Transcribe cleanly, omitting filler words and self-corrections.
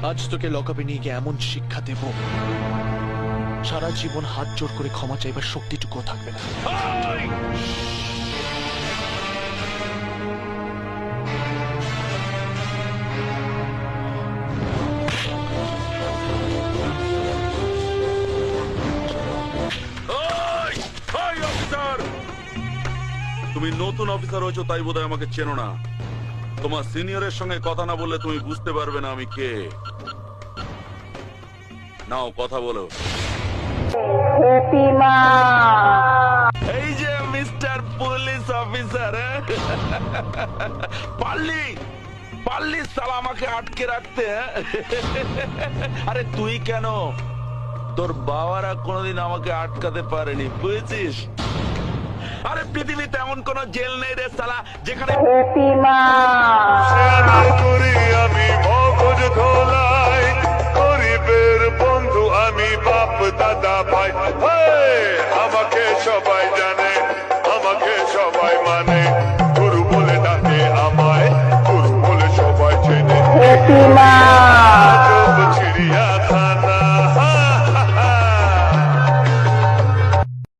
আজ তোকে লকআপে নিয়ে গিয়ে এমন শিক্ষা দেব, সারা জীবন হাত জোর করে ক্ষমা চাইবার শক্তিটুকু থাকবে না। তুমি নতুন অফিসার হয়েছো তাই বোধহয় আমাকে চেনো না। তোমার সিনিয়রের সঙ্গে কথা না বললে তুমি বুঝতে পারবে না আমি কে। নাও কথা বলো। এই যে মিস্টার পুলিশ অফিসার, পারলি সালা আমাকে আটকে রাখতে। আরে তুই কেন, তোর বাবারা কোনোদিন আমাকে আটকাতে পারেনি, বুঝেছিস? আরে পৃথিবীতে এমন কোন জেল নেই রে সালা যেখানে আমি মগজ ধোলাই গরিবের বন্ধু, আমি বাপ দাদা ভাই। আমাকে সবাই জানে, আমাকে সবাই মানে, গুরু বলে ডাকে আমায়, গুরু বলে সবাই চেনে।